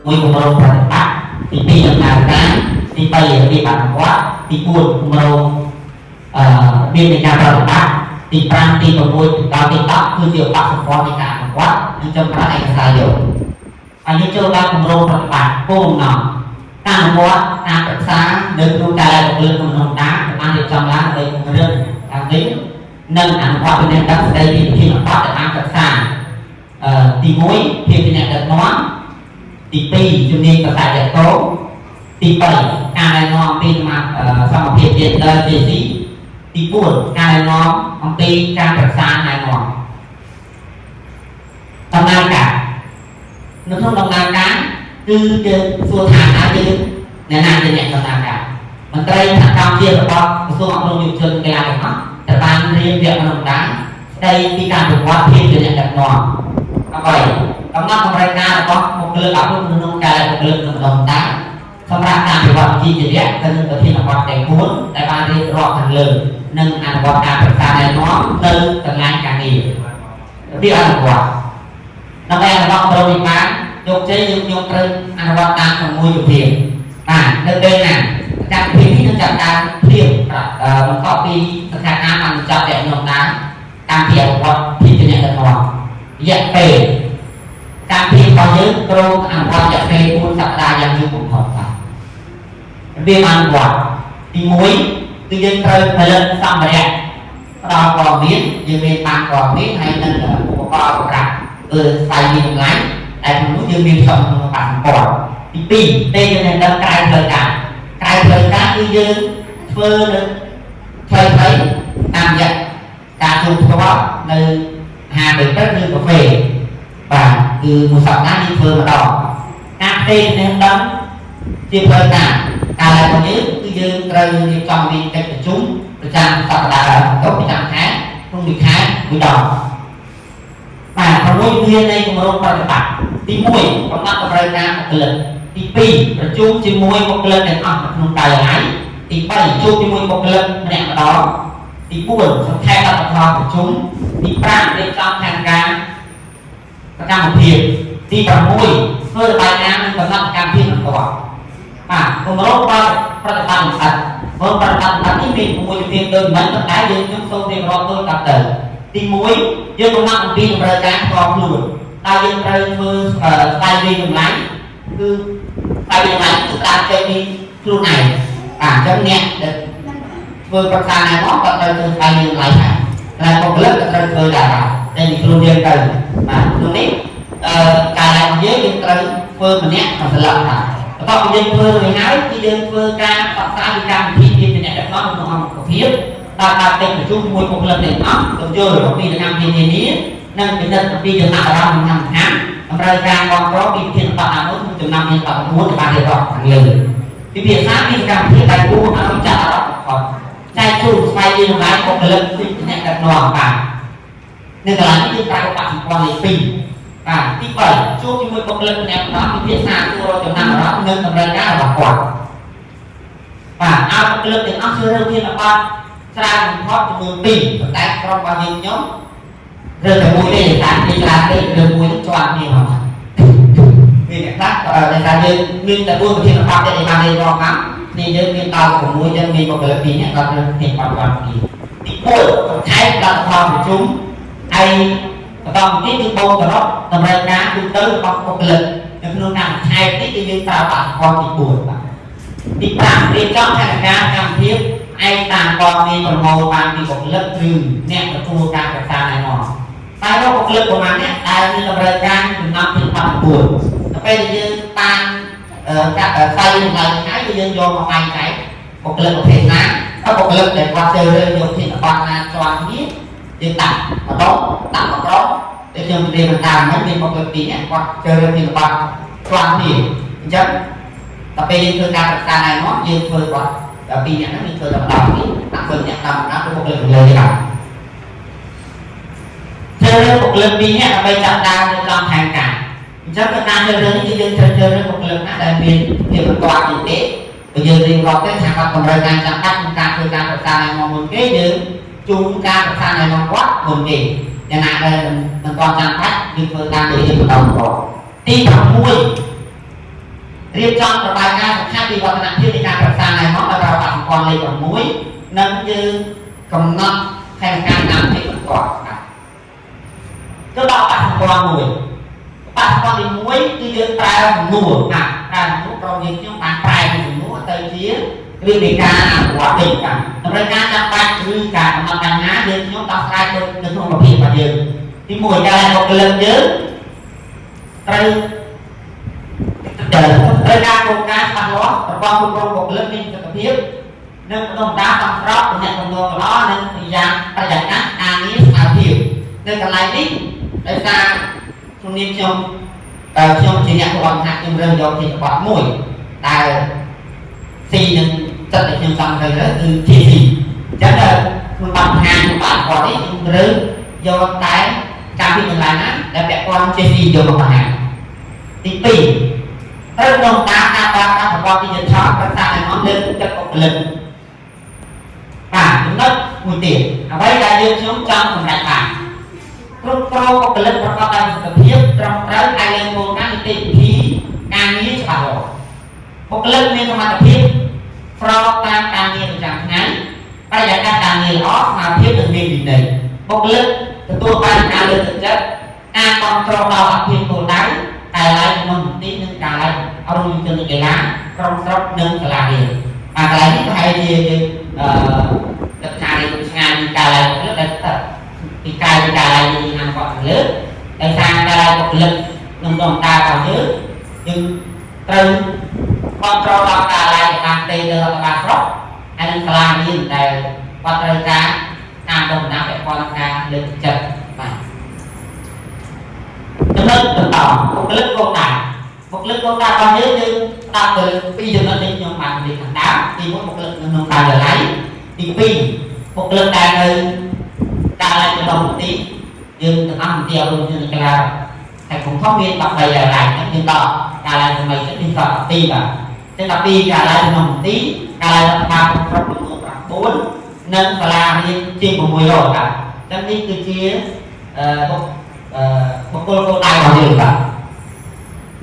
មួយគម្រោងប្រតិបត្តិទី2ដំណើរការទី3របៀបអនុវត្តទី4គម្រោងរបៀបនៃការប្រតិបត្តិទី5ទី6ដល់ទី10គឺជាឧបករណ៍សម្ព័ន្ធនៃការអនុវត្តនិងចំប្រាក់ឯកសារយកហើយយើងចូលដល់គម្រោងប្រតិបត្តិគោលបំណងការអនុវត្តការប្រឹក្សានៅក្នុងការដែលពលរដ្ឋក្នុងតាមបានរៀបចំឡើងដើម្បីពង្រឹងការវិញនិងអនុវត្តចំណេះដឹងស្ដីពីវិធានបទដែលបានសិក្សាទី1ភាពជាអ្នកដឹកនាំទី2ជំនាញភាសាចតោទី3ការណែនាំអំពីសមភាពយេនឌ័រ JC ទី4ការណែនាំអំពីការប្រឹក្សាណែនាំដំណើរការនៅក្នុងដំណើរការគឺយើងសួរថាតើយើងអ្នកណាជាអ្នកដំណើរការមន្ត្រីសហកម្មជាតិរបស់ក្រសួងអប់រំយុវជនគេអាចទាំងអស់ត្រូវបានរៀនវគ្គបណ្ដុះបណ្ដាលស្ដីពីការប្រវត្តិភាពជាអ្នកដឹកនាំដើម្បីកំណត់តម្រូវការរបស់បុគ្គលិកអប់រំក្នុងការបុគ្គលិកក្នុងដំណើរសម្រាប់ការប្រវត្តិវិជ្ជាជីវៈទៅនឹងប្រធានបទទាំង4ដែលបានរៀបរាប់ខាងលើនិងអនុវត្តការប្រឹក្សាណែនាំទៅកន្លែងការងារពីអនុវត្តដើម្បីអនុវត្តប្រតិបត្តិយកជ័យយើងយកត្រូវអនុវត្តតាមមួយវិធានបាទនៅពេលណាកម្មវិធីនេះនឹងចាប់តាមព្រៀបបន្ទាប់ពីសិក្ខាកាមបានបញ្ចប់វគ្គដំណើរតាមពីអនុវត្តភាពជាអ្នកដឹកនាំរយៈពេលកម្មវិធីរបស់យើងគ្រោងអនុវត្តរយៈពេល4សប្តាហ៍យ៉ាងយូរបំផុតបាទរបៀបអនុវត្តទី1គឺយើងត្រូវផលិតសម្ភារៈផ្ដល់ព័ត៌មានយើងមានបានព័ត៌មានហើយនឹងឧបករណ៍សម្រាប់ស្វែងយល់តម្លៃតែក្នុងនោះយើងមានសំណួរបាក់សម្ព័ន្ធទី2ពេលយើងនឹងដឹងក្រៅផ្លូវការគឺយើងធ្វើនៅផ្លូវតាមរយៈការជួបផ្ទាល់នៅហាងពេលព្រឹកឬកាហ្វេបាទគឺមួយសប្តាហ៍យើងធ្វើម្ដងការផ្ទេរចំណេះដឹងជាផ្លូវការការរបស់យើងគឺយើងត្រូវរៀបចំមានកិច្ចប្រជុំប្រចាំសប្តាហ៍ប្រចាំខែក្នុងមួយខែមួយដងបាទ6វិធាននៃគម្រោងប្រតិបត្តិទី1កំណត់តម្រូវការបុគ្គលិកទី2ប្រជុំជាមួយបុគ្គលិកទាំងអស់នៅក្នុងការិយាល័យទី3ជួបជាមួយបុគ្គលិកម្នាក់ម្ដងទី4សង្ខេបលទ្ធផលប្រជុំទី5រៀបចំផែនការសកម្មភាពទី6ធ្វើរបាយការណ៍និងកំណត់កម្មវិធីបន្ទាប់បាទគម្រោងប្រតិបត្តិស្ថិតព្រោះប្រតិបត្តិនេះមាន6វិធានដូចមិនប៉ុន្តែយើងខ្ញុំសូមរៀបរាប់ដូចតាមទៅទី1យើងកំណត់អំពីតម្រូវការផ្ទាល់ខ្លួនតើយើងត្រូវធ្វើស្វែងរកតម្លៃគឺស្វែងរកតម្លៃស្ដាប់ចេញពីខ្លួនឯងអញ្ចឹងអ្នកដែលធ្វើប្រឹក្សាណែនាំក៏ត្រូវធ្វើស្វែងរកតម្លៃដែរតែបុគ្គលិកក៏ត្រូវធ្វើដែរតែពីខ្លួនយើងទៅបាទក្នុងនេះការឡើងយើងត្រូវធ្វើម្នាក់មួយស្លាប់ដែរបន្ទាប់ពីយើងធ្វើរួចហើយគឺយើងធ្វើការផ្សព្វផ្សាយពីកម្មវិធីជាអ្នកដឹកនាំក្នុងអង្គភាពដល់ការពេញប្រជុំជាមួយបុគ្គលិកទាំងអស់ទៅយល់អំពីកម្មវិធីនានានិងពិនិត្យអំពីចំណាប់អារម្មណ៍សំខាន់តម្រូវការគ្រប់គ្រងពីវិធានបទអានោះចំណាំមានបទ9ដែលបានរៀបរាប់ខាងលើពីភាសាមានកម្មវិធីដែលគួរឲ្យចាត់អារម្មណ៍បំផុតចែកជូនស្វែងយល់តម្លៃបុគ្គលិកពីអ្នកដឹកនាំបាទនៅកន្លែងនេះគឺប្រើឧបករណ៍សម្ព័ន្ធលេខ2បាទទី3ជួបជាមួយបុគ្គលិកម្នាក់ម្ដងពីភាសាគួរចំណាំអារម្មណ៍និងតម្រូវការរបស់គាត់បាទឲ្យបុគ្គលិកទាំងអស់ជ្រើសរើសវិធានបទច្រើនបំផុតចំនួន2ប៉ុន្តែក្រុមរបស់យើងខ្ញុំរើសតែមួយទេតាមពីខ្លះទេរើសមួយជាប់គ្នាមកមានអ្នកខ្លះដែលថាយើងមានតែ4វិធានបទដែលបានរៀបរាប់មកនេះយើងមានដល់6យើងមានបុគ្គលិក2នាក់គាត់រើសវិធានបទគាត់ពីទី4ខែលទ្ធផលប្រជុំហើយបន្តមកទៀតគឺបូកសរុបតម្រូវការទូទៅរបស់បុគ្គលិកនៅក្នុងការខែនេះគឺយើងប្រើបាក់ស្គាល់ទី4បាទទី5រៀបចំផែនការកម្មវិធីឯកតាមព័ត៌មានប្រមូលបានពីបុគ្គលិកឬអ្នកទទួលការប្រឹក្សាណែនាំតែបុគ្គលិកប្រមាណអ្នកដែលមានតម្រូវការចំណាំពីបទ9ទៅពេលយើងបានកាត់ផ្សាយតម្លៃខែគឺយើងយកមកបែងចែកបុគ្គលិកប្រភេទណាហើយបុគ្គលិកដែលគាត់ជ្រើសរើសយកធានបទណាជាប់គ្នាយើងដាក់ម្ដងដាក់មកក្រុមតែខ្ញុំនិយាយបន្តមិនមានបុគ្គលិក2នាក់គាត់ជ្រើសរើសធានបទជាប់គ្នាអញ្ចឹងដល់ពេលយើងធ្វើការប្រឹក្សាណែនាំយើងធ្វើគាត់ដល់2នាក់ហ្នឹងយើងធ្វើតែម្ដងនេះដាក់ធ្វើអ្នកតាមណាបុគ្គលិកលើនេះបាទជ្រើសរើសបុគ្គលិក2នាក់ដើម្បីចាប់ដើមនៅក្នុងផែនការអញ្ចឹងការជ្រើសរើសនេះគឺយើងជ្រើសរើសបុគ្គលិកណាដែលមានភាពប្រកបជាទេបើយើងរៀបរាប់ទៅថាគាត់តម្រូវការចាំបាច់ក្នុងការធ្វើការប្រឹក្សាណែនាំមុនគេយើងជូនការប្រឹក្សាណែនាំគាត់មុនគេយ៉ាងណាដែលមិនទាន់ចាំបាច់យើងធ្វើតាមដែលយើងបន្តទី6 រៀបចំប្របាយការណ៍សំខាន់ពីវឌ្ឍនភាពនៃការប្រឹក្សាណែនាំដល់ប្រព័ន្ធលេខ6និងយើងកំណត់ផែនការតាមពីបន្ទាប់ទៅដល់បាត់សម្ព័ន្ធមួយបាត់សម្ព័ន្ធទី1គឺយើងប្រើសំណួរណាប្រើសំណួរក្រុមយើងខ្ញុំបានប្រែពីសំណួរទៅជាគ្រឿងនៃការអនុវត្តវិញបាទតម្រូវការចាំបាច់ឬការកំណត់បញ្ហាយើងខ្ញុំដោះស្រាយទៅក្នុងប្រភេទរបស់យើងទី1ការបុគ្គលិកយើងត្រូវការគោលការណ៍ច្បាស់លាស់ប្រព័ន្ធគ្រប់គ្រងបុគ្គលិកមានប្រសិទ្ធភាពនិងបណ្ដុំដាលសំស្របទំនាក់ទំនងល្អនិងប្រយាកាសការងារស្អាតភាពនៅកន្លែងនេះដោយសារជំនាញខ្ញុំជាអ្នកប្រវត្តិខ្ញុំរើសយកទីបទមួយដែល C នឹងចិត្តដែលខ្ញុំចង់រើសគឺ TC អញ្ចឹងក្នុងបទដ្ឋានរបស់គាត់នេះខ្ញុំរើសយកតែការពិចារណាដែលពាក់ព័ន្ធ TC យកមកបង្ហាញទី2ត្រូវក្នុងការប្រើប្រាស់ប្រព័ន្ធ digital ប្រសាឲ្យមកលើកទឹកបុគ្គលិកបាទចំណុចមួយទៀតអ្វីដែលយើងខ្ញុំចង់សម្រេចបានគ្រប់គ្រងបុគ្គលិកប្រកបដោយសុខភាពត្រឹមត្រូវហើយលើគោលការណ៍នីតិវិធីការងារច្បាស់លាស់បុគ្គលិកមានសមត្ថភាពស្របតាមការងារប្រចាំថ្ងៃបរិយាកាសការងារល្អស្មារតីនិងមានវិន័យបុគ្គលិកទទួលបានការលើកទឹកចិត្តការគ្រប់គ្រងដល់អភិបាលគោលដៅតែឡើងក្នុងមន្ទីរនិងការឡើងអរុញជនកីឡាក្រុមស្រុកនិងសាលារៀនអាកន្លែងនេះប្រហែលជាយើងទឹកការរៀនឆ្ងាយពីការឡើងលើដែលពីការឡើងយើងអនុវត្តទៅលើដោយសារការឡើងបុគ្គលិកក្នុងដំណើររបស់យើងត្រូវគ្រប់គ្រងដល់ការឡើងតាមផ្ទៃទៅរដ្ឋបាលស្រុកហើយនិងសាលារៀនដែលគាត់ត្រូវការតាមដំណាក់ពាក់ព័ន្ធនឹងការលើកទឹកចិត្តបាទចំណុចបន្តបុគ្គលិកគោលដៅរបស់យើងស្ដាប់ទៅពីចំណុចនេះខ្ញុំបាននិយាយខាងដើមទី1បុគ្គលិកនៅក្នុងការិយាល័យទី2បុគ្គលិកដែលនៅការិយាល័យក្នុងមន្ទីរយើងទាំងអស់មន្ទីរអប់រំនិងកីឡាហើយខ្ញុំផងមាន13ការិយាល័យហ្នឹងយើងដល់ការិយាល័យថ្មីទៀតមាន12បាទចឹង12ការិយាល័យក្នុងមន្ទីរការិយាល័យរដ្ឋបាលក្រុមចំនួន9និងសាលារៀនជាង600បាទចឹងនេះគឺជាបុគ្គលគោលដៅរបស់យើងបាទ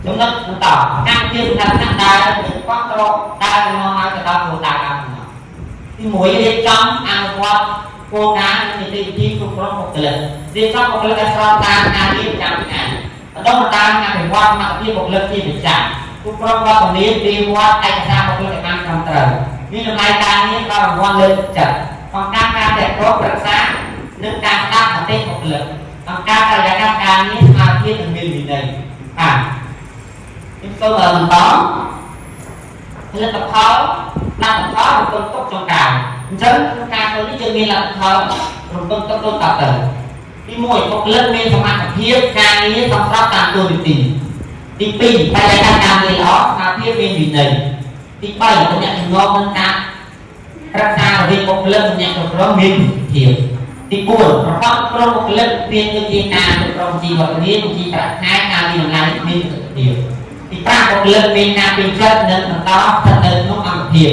ចំណុចបន្តកម្មវិធីសំខាន់ៗដែលយើងគ្រប់គ្រងដើរមកឲ្យទៅដល់គោលដៅតាមនោះទី1រៀបចំអនុវត្តគោលការណ៍និងនីតិវិធីគ្រប់គ្រងបុគ្គលិករៀបចំបុគ្គលិកឲ្យស្របតាមការរៀបប្រចាំថ្ងៃបណ្ដុះបណ្ដាលអភិវឌ្ឍសមត្ថភាពបុគ្គលិកជាប្រចាំគ្រប់គ្រងវត្តមានវិវត្តឯកសារបុគ្គលិកឲ្យបានត្រឹមត្រូវមានតម្លៃការងារដល់រង្វាន់លើកទឹកចិត្តបង្កើនការទាក់ទងប្រឹក្សានិងការស្ដាប់មតិបុគ្គលិកបង្កើនបរិយាកាសការងារស្មារតីនិងមានវិន័យបាទខ្ញុំសូមបន្តផលិតផលដាក់ផលរំពឹងទុកចុងក្រោយអញ្ចឹងក្នុងការធ្វើនេះយើងមានលទ្ធផលរំពឹងទុកដូចតទៅទី1បុគ្គលិកមានសមត្ថភាពការងារសម្រាប់តាមតួនាទីទី2បរិយាកាសការងារល្អស្មារតីមានវិន័យទី3តំណែងងនឹងការរក្សារវាងបុគ្គលិកនិងអ្នកគ្រប់គ្រងមានប្រសិទ្ធភាពទី4ប្រព័ន្ធក្រុមបុគ្គលិកមានដូចជាការគ្រប់គ្រងជីវភាពវិជាប្រាក់ខែការមានតម្លៃមានប្រសិទ្ធភាពទី5បុគ្គលិកមានការពេញចិត្តនិងបន្តស្ថិតនៅក្នុងអង្គភាព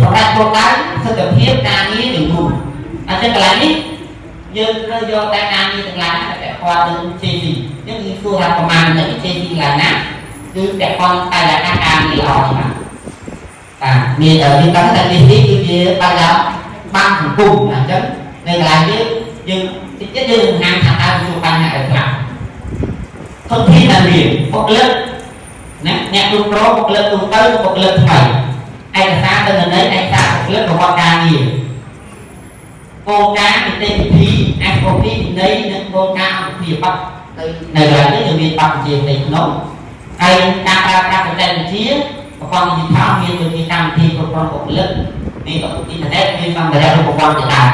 សម្រាប់គោលដៅសិទ្ធិភាពការងារទាំងមូលអញ្ចឹងកន្លែងនេះយើងត្រូវយកតែការងារទាំងឡាយតែពាក់ព័ន្ធនឹង JC យើងគឺសួរថាប្រមាណនៃ JC កន្លែងណាគឺពាក់ព័ន្ធតែការងារល្អច្បាស់បាទមានទីតាំងតែ JC គឺជាបាយបានសង្គមអញ្ចឹងនៅកន្លែងយើងតិចទៀតយើងនឹងហាងថាតើជួបបញ្ហាអីខ្លះធនធានដែលមានបុគ្គលិកណាអ្នកគ្រប់គ្រងបុគ្គលិកទូទៅបុគ្គលិកថ្មីឯកសារទិន្នន័យឯកសារបុគ្គលិកប្រវត្តិការងារគោលការណ៍នីតិវិធី SOP វិន័យនិងគោលការណ៍អង្គភាពនៅកន្លែងនេះយើងមានបទបញ្ជាផ្ទៃក្នុងហើយការប្រើប្រាស់បច្ចេកវិទ្យាប្រព័ន្ធ digital មានដូចជាកម្មវិធីគ្រប់គ្រងបុគ្គលិកមានអ៊ីនធឺណិតមានសម្ភារៈឧបករណ៍ជាដើម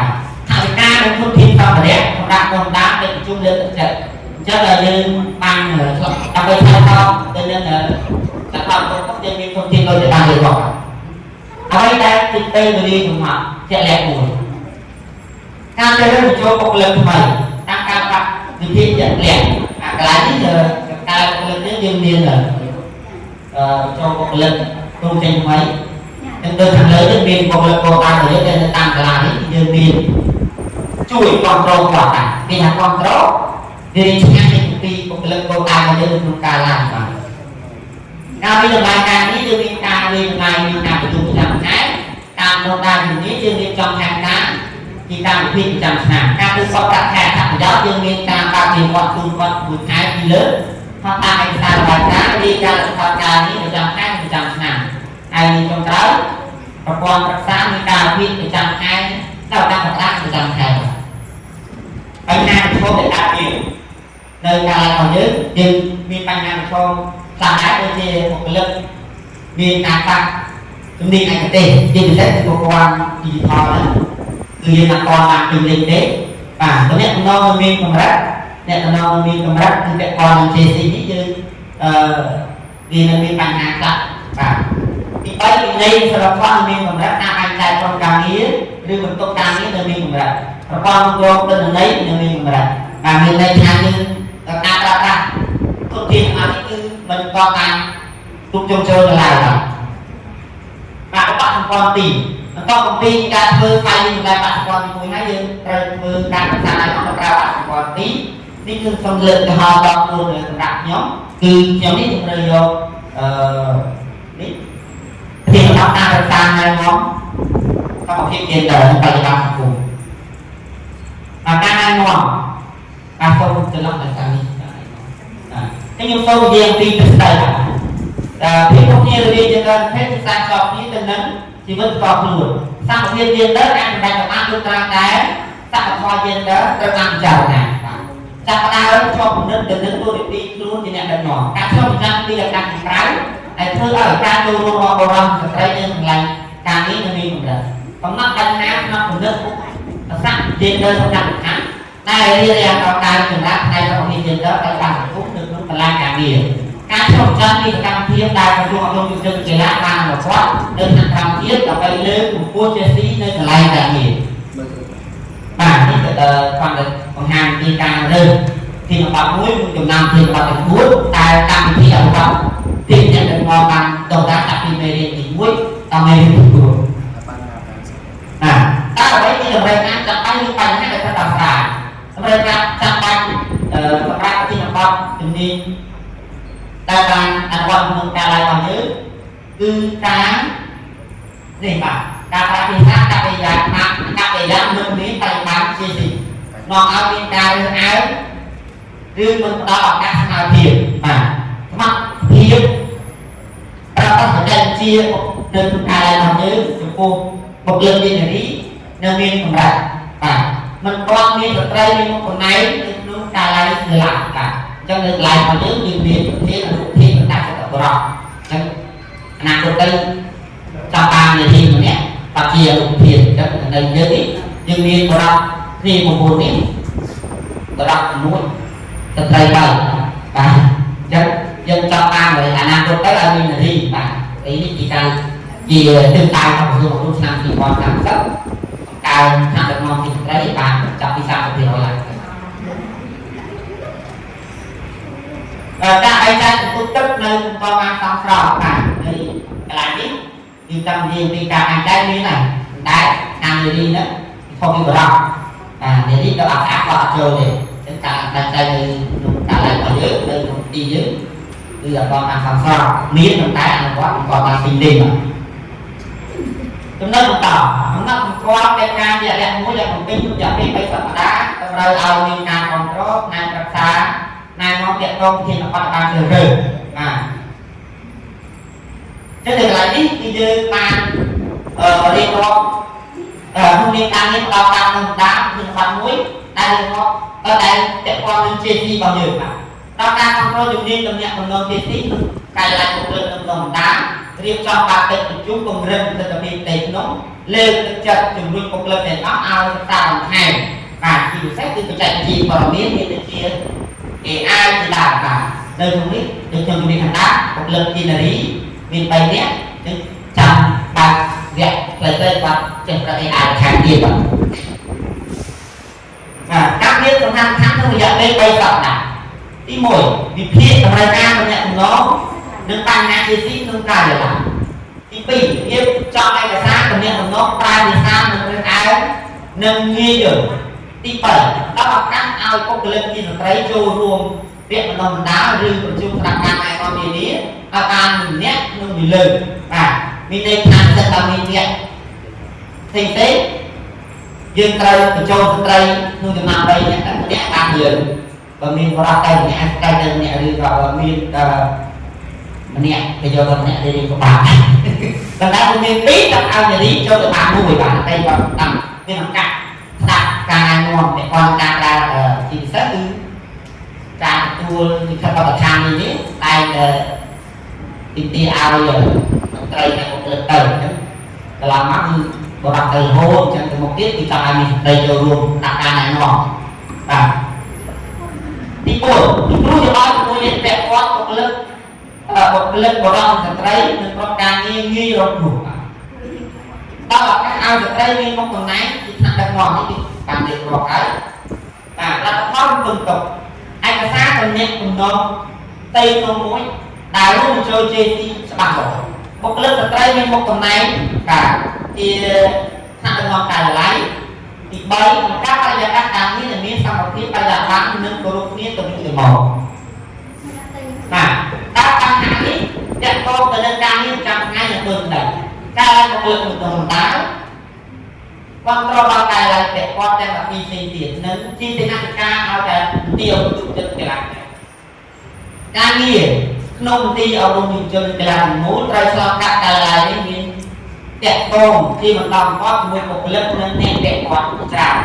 ថវិកានិងធនធានសម្ភារៈសម្រាប់ដំណើរនៃប្រជុំលើកទឹកចិត្តអញ្ចឹងយើងបានដើម្បីឆ្លើយតបទៅនឹងសកម្មភាពយើងមានធនធានដូចជាបានលើកមកអ្វីដែលទីទៅរៀនកំណត់ជាក់លាក់មួយការទៅបញ្ចូលបុគ្គលិកថ្មីតាមការបាត់វិធីជាក់លាក់កន្លែងនេះការបុគ្គលិកនេះយើងមានបញ្ចូលបុគ្គលិកគ្រូចេញថ្មីនឹងទៅខាងលើនេះមានបុគ្គលិកគោលដៅរបស់យើងនៅតាមសាលានេះយើងមានជួយគ្រប់គ្រងគាត់ដែរមានថាគ្រប់គ្រងវារៀនឆ្ងាយពីបុគ្គលិកគោលដៅរបស់យើងក្នុងការឡើងបាទ Cao bây giờ bài càng ní dương viên ca về ngày mình càng phải dùng làm cái càng đông đa dùng ní dương viên trong hàng cá thì càng phải khuyên chẳng hạn càng từ sau các thẻ thẳng giáo dương viên càng càng tiền gọn cùng gọn một cái gì lớn hoặc ta hành xa bài cá đi ra là sau ca ní để chẳng hai chẳng hạn ai đi trong trái và còn các xã mình càng khuyên để chẳng hai đâu đang hợp tác để chẳng hạn bánh nam thì không để đạt nhiều nơi càng lại còn nhớ nhưng viên bánh nam không làm lại đôi khi một cái lực viên càng tăng chúng đi anh cái tiền sẽ của quan thì thò đó từ viên là con làm từ linh đấy và có nhận nó viên cầm rác nhận nó viên cầm rác thì cái con làm chế gì như viên là viên bánh nam tăng và thì bây giờ đây sẽ là con viên cầm rác nam anh trai con càng nghĩa đưa một tốt càng nghĩa là viên cầm rác và con tên là đấy là viên cầm rác và mình đây theo như ta tốt tiền mà cái mình có càng tục trông chơi là lại và các bạn con tìm có công ty ca thơ phải như là bạn con mùi hay dương rồi càng xa này nó ra bạn còn tí đi thương xong lượt cho họ đọc luôn rồi đặt nhóm từ nhóm đi từng rồi vô thì nó ta được sang hai nhóm có một cái tiền đời nó phải làm cùng và ca hai nhóm ca không từ lòng là sang đi thế nhưng sâu riêng đi từ đây là thì không như đi cho nên thế sang chọn như tình nấn thì vẫn còn luôn sang một viên đó ăn đại tập ăn được trang cái sang một kho viên đó tôi ăn chầu này sang ta đó cho một nước tình nấn tôi đi luôn thì nhận được nhỏ cả số trăm đi là càng trái này thưa ở ca đô đô đô đô đây nên là càng nghĩ là mình được còn nó canh hát nó một nước sang viên đó không nằm hả đây đi ra vào cái trường đá này có một viên đó tại càng cũng được nó là càng nhiều các trong chân đi càng thiết đại và dùng trong chương trình lá vàng và quát đơn hàng tham thiết và cây lưới của cua chế sĩ nơi là lại càng nhiều và thì còn hàng đi càng đơn thì mà bạn muối dùng năm thì bạn phải muối tại càng thì ở đâu tìm nhận được ngon bằng đầu đá đặt đi về thì muối tao mê được vừa ta ở đấy thì ở đây ăn chặt tay như bánh hay là ta đào xài ở đây ta chặt bánh và ra thì là con đừng đi ta đang ăn quan mừng ta lại còn nhớ cứ cá gì mà cá thì khác cá thì giá cá thì giá mình miếng tay bán gì nó áo bên ta lên áo riêng mình đó là cá nào thiệt mà mắt thiệt ta có thể đem chia nên ta lại còn nhớ cô một lần đi này đi nên miếng còn lại và mình quan miếng ở đây nhưng một này nó ta lại làm cả cho nên lại mà nhớ nhiều việc thế là thì chúng ta sẽ tập rõ làm được đây trong ba người thì mình nhé tập chia được thiền cho nên nhớ ít nhưng miền rõ thì một buồn ít rõ muốn tập đây bài và dân trong ba người làm được cái là mình là gì và ý chỉ cần chỉ tương tài học dùng một lúc năm thì còn làm rất cao làm được ngon thì đấy bạn chọn đi sao thì nói lại ta ai ra cũng tức nơi cũng có mang xong rõ cả đây là gì đi trong riêng đi cả anh trai như này đấy làm gì đi nữa không đi vào để đi các bạn khác vào chơi thì chúng ta anh trai như ta lại ở dưới đây cũng đi dưới bây giờ con mang xong rõ miếng một cái ăn quá cũng còn mang sinh đi mà chúng nó cũng tỏ nó cũng có cái ca vậy là muốn là một cái chút giờ đi bây giờ đá rồi ao đi nào còn có này gặp xa này nó tiện công thì nó còn bao giờ rừng chứ đừng lại đi thì như mà đi nó không đi tăng những đào tăng nông đá thì nó bắn muối đây nó ở đây tiện con lên chia gì bao nhiêu mà đào tăng không có dùng đi tầm nhận còn nông chia tí cài lại một lần nông đá riêng cho ba tên của chúng cùng rừng thì là bị tệ nó lên chật dùng luôn một lần để nó ao tạo hàng và khi xét thì chạy gì vào miếng thì được chia thì ai thì làm cả nơi không biết được cho mình hành đá một lần thì là lý mình bày nét chẳng bạc vẹn lời tên và chẳng có ai kháng tiền vào và các biết trong năm tháng không giờ đây bây giờ là đi mồi vì phía trong đây ra mà nhận nó nâng tăng nhà chia sĩ nâng cao để làm thì bị tiếp cho đây là sao còn nhận nó ta thì sao nâng áo nâng nghi được thì bởi đó là các ao có cái lên thì nó thấy trôi luôn việc mà nó đá rừng của chúng ta đang ngày con gì ní à bàn mình nhé nhưng mình lừ à mình đây tham gia là mình nhé thì thế dương tây của châu tây nhưng từ nào đây nhé các nhé bàn nhiều và mình có đặt tay nhẹ tay chân nhẹ đi vào mình nhẹ bây giờ còn nhẹ đi của bạn còn đã mình biết là ao nhà đi cho được bạn mùi bạn tay vào tầm cái nằm cạnh đặt càng ngon để con càng ra thì sẽ cứ càng tua thì thật là càng gì nhé tay tìm tia ao rồi tay này một lần tờ là làm mắt bộ đặt từ hô cho từ một tiết thì tại mình đây cho luôn đặt càng này ngon và đi buồn cho bao nhiêu đến đẹp quá một lần bộ đong thật đấy mình có càng nghi rồi đủ đó là cái ao thật đấy mình không còn nấy thì thằng đặt ngon thì càng được vào cái là không từng tục anh có xa còn nhẹ cùng nó tây nó mũi đào lúc mình chơi chơi thì sẽ bằng rồi một lần thật đấy mình một tuần này cả thì thằng đặt ngon cả là lấy thì bây các bạn là các càng như là miếng xong một tí bây giờ bán nâng cổ lúc miếng từ những màu các bạn hãy đi đẹp con từ nâng cao như trong ngay là tuần này cao lên một lượng một tuần đá con trò bao cài lại để con đem là phi sinh tiền nâng chi thế năng ca áo cái tiêu tự chân cái lạc ca nghi nông ti ở đông mình chân cái lạc mũ trai sao các cài lại đến miếng đẹp tôm khi mà đồng có một lớp nên nè đẹp quá cũng trào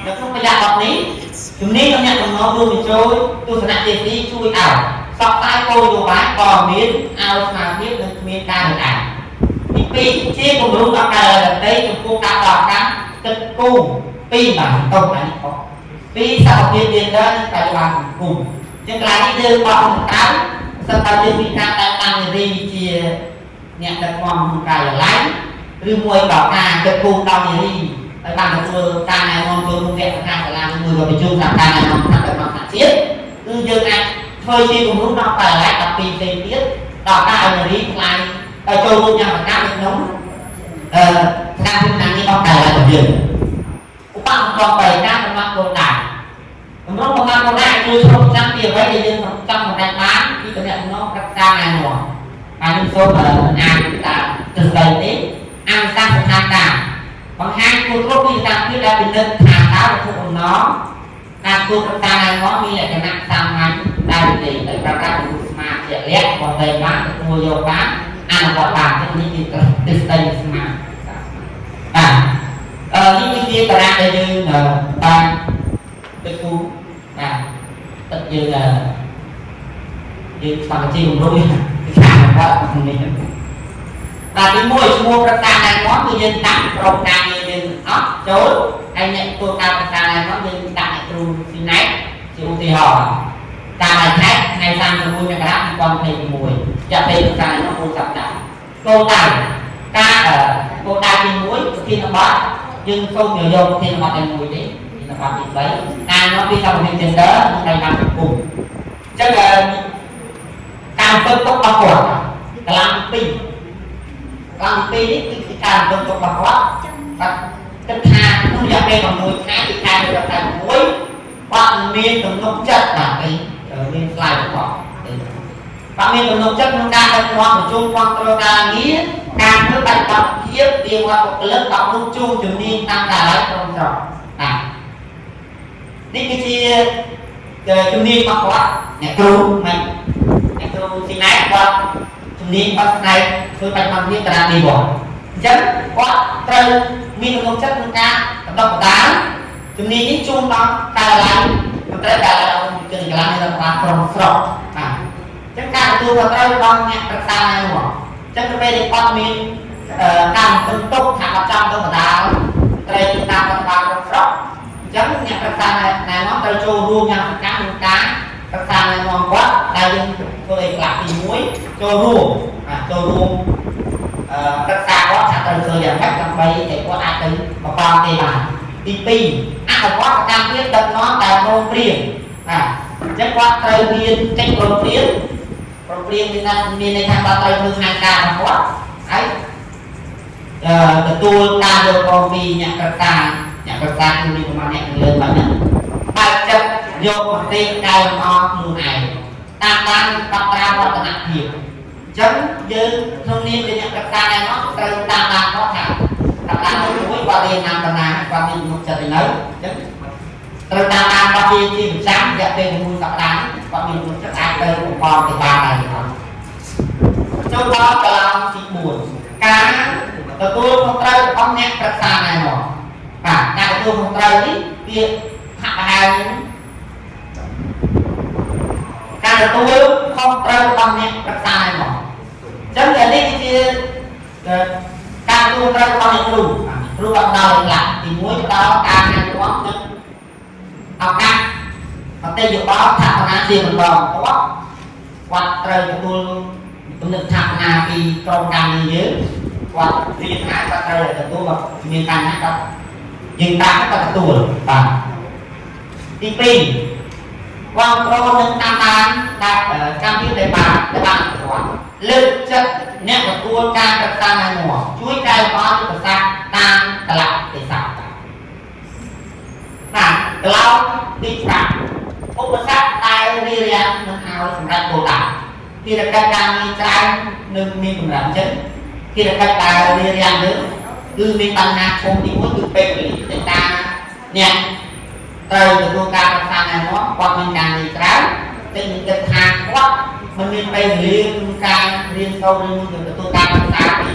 nó không phải là học lý chúng ní nó nhận nó luôn mình trôi tôi sẽ nặng tiền đi chui ảo sọc tay cô dù bái còn miếng ao mà biết được miếng ca được ảnh thì pi chia cùng lúc đó cài là đây chúng cô ca đọc cá chất cung pi mà không phải có pi sao tiền tiền đó phải làm cùng nhưng lại đi đưa qua một cái sau ta đưa mình ca tăng gì chia nhận được ngon một cái là lái rư mùi bảo ca chất cung đau gì đi tại bằng cái ca này ngon tôi không vẹn ca phải làm người vào bị chung là ca này ngon thật là ngon thật chiết dương này thôi chi cùng lúc nó phải lại tập pin tiền tiết đào ca ở đi lại ở châu luôn nhau cá được nóng ca phim này đi bao cày lại tập dừng cũng bằng còn bày cá trong mặt đồ đài nó một mặt đồ đài tôi không trăm tiền với thì dương trong một đánh bán khi tôi nhận nó các ca này rồi và những số mà ăn là từ đây đến ăn sang một hai cả bằng hai cô tốt đi sang phía đây bên lên hàng đá và thuộc nó ta cô các ca này nó như là cái nặng sang máy đây thì để ra các mà sẽ lét còn đây bán mua vô bán ăn gọi bàn cho những cái tây mà những cái kia ta đang đây như là ban cái khu tất nhiên là như bằng chi cùng đôi cái khả quá và cái mua các ca này nó tự nhiên tặng rộng càng như ốc chối anh nhận tôi cao các ca này nó như tặng tru xin nách chịu thì họ ca này khách ngày sang cho mua nhà cá thì con thấy mùi chợ thấy ca này nó mua sập đạn cô tài ca ở cô tài thì muối khi nó bót nhưng không nhiều dùng thì nó bót thành mùi đấy thì nó bót thì đấy nó đi xong thì trên đó nó đầy bằng cùng chắc là càng phân tốt bao quạt làm pin đấy thì càng phân tốt bao quát và cái thang không dám đây bằng mùi khá thì thang được thành muối bạn miên tầm nông chất là cái miên slide của họ bạn miên tầm nông chất nó càng được hoa của chung quan trọng là nghĩ càng với bài tập tiếp đi qua một lớp học nông chung chúng đi tăng cả lại trong rõ đi cái chi chúng đi mặc quá nhà cừu thì này qua chúng đi bắt này tôi bài tập như là đi bỏ chất quá trời miên tầm nông chất nó càng đọc đá chúng đi những chung đó cả lại cái là cái làm như là from chắc cả tôi vào đây con nhạc đặc xa này mà chắc cái bên con mình càng từng tốt thả vào trong tôi mà đào đây chúng ta còn vào from chắc nhạc đặc xa này nó tới châu luôn nha cá đặc xa này ngon quá đây tôi đây là thì muối châu luôn đặc xa quá chắc tới thời gian cách trong đây để có ai tính mà con thì là đi ăn quá cam biết đất nó là nông riêng chắc quá tây biên trách nông riêng như này tham gia tây hương hai ca là quá ấy tôi ta được con vì nhạc cật ta cũng đi mà nhạc lên bạn nhé bài chấp យកប្រទេសកែលម្អខ្លួនឯងតាមដានកត់ត្រាវឌ្ឍនភាពអញ្ចឹងយើងក្នុងនាមជាអ្នកប្រឹក្សាឯណោះត្រូវតាមដានគាត់ថាតាមដានមួយគាត់រៀនតាមតាណាគាត់មានមុខចិត្តទៅនៅអញ្ចឹងត្រូវតាមដានគាត់ជាប្រចាំរយៈពេល1សប្តាហ៍គាត់មានមុខចិត្តអាចទៅប្រព័ន្ធទៅបានហើយគាត់ចូលដល់កន្លងទី4ការទទួលខុសត្រូវរបស់អ្នកប្រឹក្សាឯណោះបាទការទទួលខុសត្រូវនេះវាហាក់ប្រហែលការទទួលខុសត្រូវរបស់អ្នកប្រឹក្សាឯណោះអញ្ចឹងនេះជាការទទួលត្រូវរបស់អ្នកគ្រូបានដល់ខ្លះទី1ដល់ការណែនាំនិងឱកាសអតិយោបល់ថាបណាជាម្ដងគាត់ត្រូវទទួលគំនិតថាបណាពីក្រុមការងារយើងគាត់រៀនហើយគាត់ត្រូវទទួលមកមានបញ្ហាគាត់យើងតាមគាត់ទទួលបាទទី2គ្រប់គ្រងនិងតាមដានដែលកម្មវិធីដែលបានគាត់លើកចិត្តអ្នកទទួលការប្រឹក្សាណែនាំជួយកែលម្អយុទ្ធសាស្ត្រតាមកលៈទេសៈបាទក្លោបទី5ឧបសគ្គដែលរារាំងមិនឲ្យសម្រេចគោលដៅភារកិច្ចការងារច្រើននឹងមានកម្រិតអញ្ចឹងភារកិច្ចដែលរារាំងយើងគឺមានបញ្ហាធំទី1គឺពេលវេលាតែការអ្នកត្រូវទទួលការប្រឹក្សាណែនាំគាត់មានការងារច្រើនតែមានគិតថាគាត់មិនមានពេលវេលាក្នុងការរៀនសូត្រឬទទួលការប្រឹក្សាពី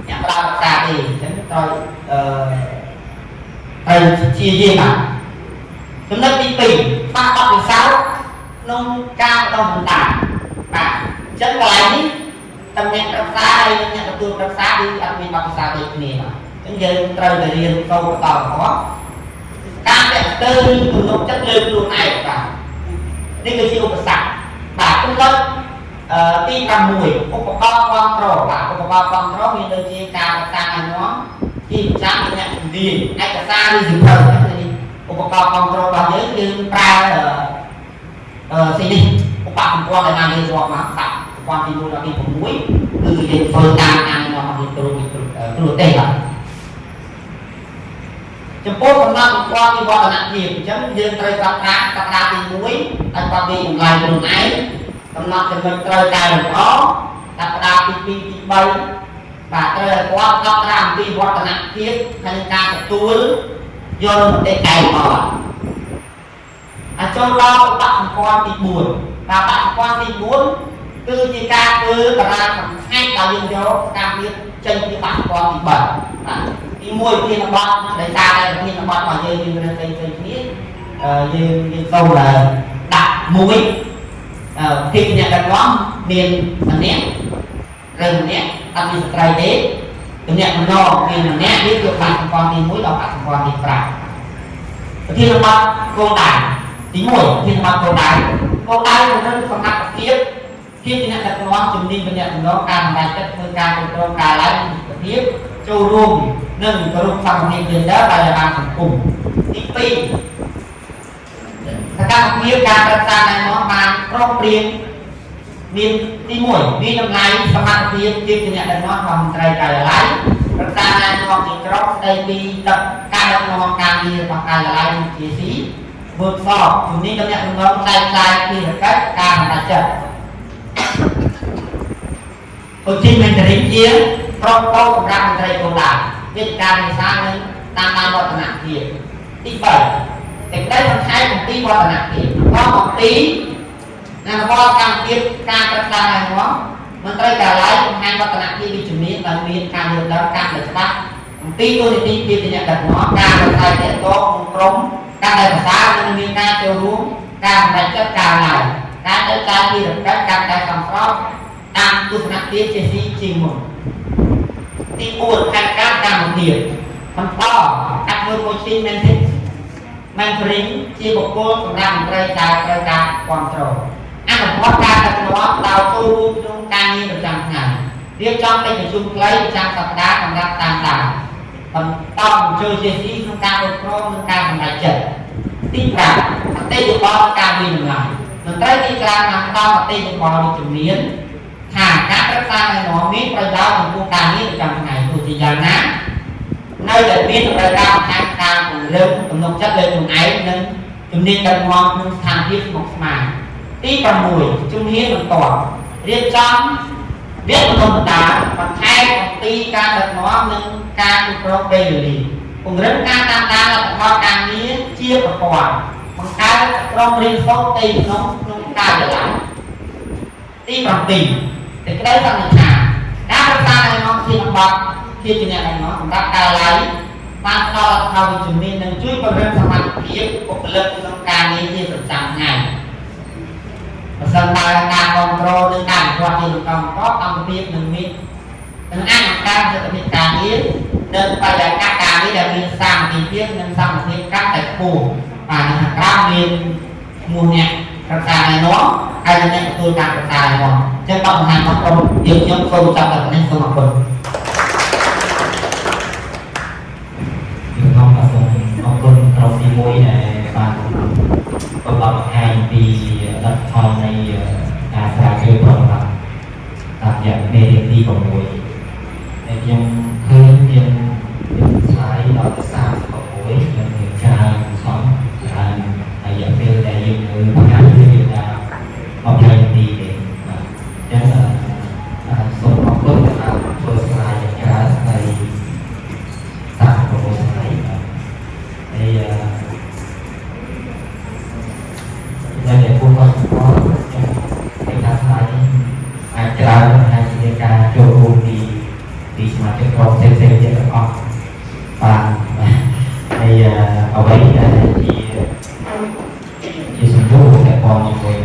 អ្នកផ្ដល់ប្រឹក្សាទេអញ្ចឹងត្រូវជាយាមបាទចំណុចទី2បាក់បទពិសោធន៍ក្នុងការបន្តបណ្ដាបាទអញ្ចឹងកន្លែងនេះតំណែងប្រឹក្សាហើយអ្នកទទួលប្រឹក្សាគឺអត់មានបទពិសោធន៍ដូចគ្នាបាទអញ្ចឹងយើងត្រូវតែរៀនសូត្របន្តផងការតែទៅទំនុកចិត្តលើខ្លួនឯងបាទនេះគឺជាឧបសគ្គបាទចំណុចទី6ឧបករណ៍គ្រប់គ្រងបាទឧបករណ៍គ្រប់គ្រងមានដូចជាការប្រកាសណែនាំទីប្រចាំមានអ្នកជំនាញឯកសារឬសិភៅឧបករណ៍គ្រប់គ្រងរបស់យើងប្រើស្អីនេះឧបករណ៍ដែលបានរៀនរាប់មកបាទឧបករណ៍ទី1ដល់ទី6គឺយើងធ្វើតាមការណែនាំរបស់គ្រូទេបាទចំពោះកំណត់បង្គាប់ពីវឌ្ឍនភាពអញ្ចឹងយើងត្រូវកត់ត្រាសប្តាហ៍ទី1ឲ្យគាត់មានតម្លៃខ្លួនឯងកំណត់ចំណុចត្រូវកែលម្អសប្តាហ៍ទី2ទី3បាទត្រូវឲ្យគាត់កត់ត្រាអំពីវឌ្ឍនភាពហើយការទទួលយកមតិកែលម្អអាចចូលដល់ឧបសម្ព័ន្ធទី4បាទឧបសម្ព័ន្ធទី4គឺជាការធ្វើតារាងសំខាន់ដែលយើងយកការរៀនចេញពីឧបសម្ព័ន្ធទី3បាទទី1វិធានបទដែលសារតែវិធានបទរបស់យើងរៀនផ្សេងៗគ្នាយើងសូមដាក់មួយទីអ្នកដឹកនាំមានម្នាក់ឬម្នាក់អត់មានស្ត្រីទេទំនាក់ទំនងមានម្នាក់នេះគឺបាក់សម្ព័ន្ធទី1ដល់បាក់សម្ព័ន្ធទី5វិធានបទគោលដៅទី1វិធានបទគោលដៅក្នុងសម្រាប់ភាពជាអ្នកដឹកនាំជំនាញទំនាក់ទំនងការសម្រេចចិត្តធ្វើការគ្រប់គ្រងការឡើងភាពចូលរួមនិងគោរពសមភាពយេនឌ័រដែលបានសង្គមទី2សកម្មភាពការប្រឹក្សាណែនាំបានប្រកព្រៀងមានទី1មានតម្លៃសមត្ថភាពជាអ្នកដឹកនាំរបស់មន្ត្រីការិយាល័យប្រឹក្សាណែនាំជាក្រុមស្ដីពីការដឹកនាំការងាររបស់ការិយាល័យ GC ធ្វើសอบជំនាញតំណែងតំណងផ្សាយភារកិច្ចការសម្រេចចិត្តCoaching mentoring ជាក្រុមគោលសម្រាប់មន្ត្រីគោលដៅវេទិកាភាសានិងតាមដានវឌ្ឍនភាពទី3សេចក្តីបន្ថែមអំពីវឌ្ឍនភាពអំពីអនុវត្តកម្មវិធីការប្រឹក្សាណែនាំមន្ត្រីការិយាល័យបង្ហាញវឌ្ឍនភាពវិជ្ជមានដែលមានការយល់ដឹងការដែលច្បាស់អំពីទូនីតិជាអ្នកដឹកនាំការប្រសើរទាក់ទងក្រុមការដែលប្រសើរនិងមានការចូលរួមការសម្រេចចិត្តការឡើងការចែកចាយភារកិច្ចការតែសំស្របតាមទស្សនៈជាស៊ីជាមុនទី4ផែនការកម្មវិធីបន្តកាត់ធ្វើ coaching mentoring ជាបុគ្គលសម្រាប់មន្ត្រីដែលត្រូវការគ្រប់គ្រងអនុវត្តការដឹកនាំដោយចូលរួមក្នុងការងារប្រចាំថ្ងៃរៀបចំកិច្ចប្រជុំខ្លីប្រចាំសប្តាហ៍សម្រាប់តាមដានបន្តជួយជាស៊ីក្នុងការគ្រប់គ្រងនិងការសម្រេចចិត្តទី5អតិថិជនការវិនិយោគមន្ត្រីទីច្រើនបានផ្ដល់អតិថិជនវិជ្ជមានថាការប្រឹក្សាណែនាំមានប្រយោជន៍ចំពោះការងារប្រចាំថ្ងៃទោះជាយ៉ាងណានៅតែមានតម្រូវការបន្ថែមការពង្រឹងទំនុកចិត្តលើខ្លួនឯងនិង ជំនាញដឹកនាំក្នុងស្ថានភាពស្មុគស្មាញទី6ជំនាញបន្តរៀបចំវគ្គបណ្ដុះបណ្ដាលបន្ថែមអំពីការដឹកនាំនិងការគ្រប់គ្រងពេលវេលាពង្រឹងការតាមដានលទ្ធផលការងារជាប្រព័ន្ធបង្កើតក្រុមរៀនសូត្រទីក្នុងការចល័តទី7សេចក្តីសន្និដ្ឋានការប្រឹក្សាណែនាំជាបទជាអ្នកណែនាំសម្រាប់ការឡាយបានផ្ដល់អត្ថប្រយោជន៍ជំនាញនិងជួយពង្រឹងសមត្ថភាពបុគ្គលិកក្នុងការងារជាប្រចាំថ្ងៃប្រសិនបើការគ្រប់គ្រងនិងការវិវត្តជាលំដាប់អង្គភាពនឹងមាននឹងអាចបង្កើនប្រសិទ្ធភាពការងារនិងបរិយាកាសការងារដែលមានសាមគ្គីភាពនិងសមត្ថភាពកាន់តែខ្ពស់បាទខាងក្រៅមានឈ្មោះអ្នកប្រឹក្សាណែនាំហើយអ្នកទទួលការប្រឹក្សាណែនាំអញ្ចឹងបងបង្ហាញមកក្រុមយើងខ្ញុំសូមចាប់ដល់នេះសូមអរគុណខ្ញុំសូមអរគុណក្រុមទី1ដែលបានបង្ហាញពីលទ្ធផលនៃការស្រាវជ្រាវប្រវត្តិតាមរយៈមេរៀនទី6ហើយខ្ញុំឃើញមានស្លាយដល់36ខ្ញុំមានច្រើនខំច្រើនរយៈពេលដែលយើងមើលបង្ហាញពីថា20នាទីទេបាទអញ្ចឹងសូមអរគុណដែលបានធ្វើស្លាយយ៉ាងច្រើនហើយ36ស្លាយហើយដែលពួកគាត់ខ្ញុំគេថាស្លាយអាចច្រើនហើយជាការចូលរួមពីសមាជិកក្រុមផ្សេងៗទៀតទាំងអស់បានហើយអ្វីដែលជាសំណួរដែលបងជាមួយ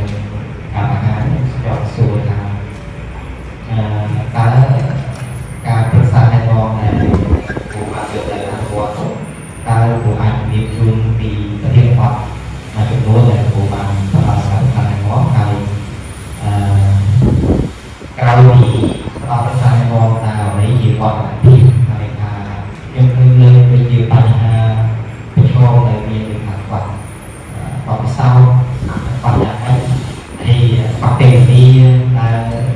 ការបង្ហាញខ្ញុំសួរថាតើការប្រឹក្សាណែនាំដែលពួកបានយកទៅអនុវត្តតើពួកអាចមានជូនពីប្រធានបទមួយចំនួនដែលពួកបានផ្ដល់ការប្រឹក្សាណែនាំហើយក្រោយពីផ្ដល់ប្រឹក្សាណែនាំតើអ្វីជាបទអាទិហើយថាខ្ញុំឃើញលើវាជាបញ្ហាប្រឈមដែលមាននៅខាងគាត់បបិសោគាត់យ៉ាងម៉េចហើយបបពេលនេះតើ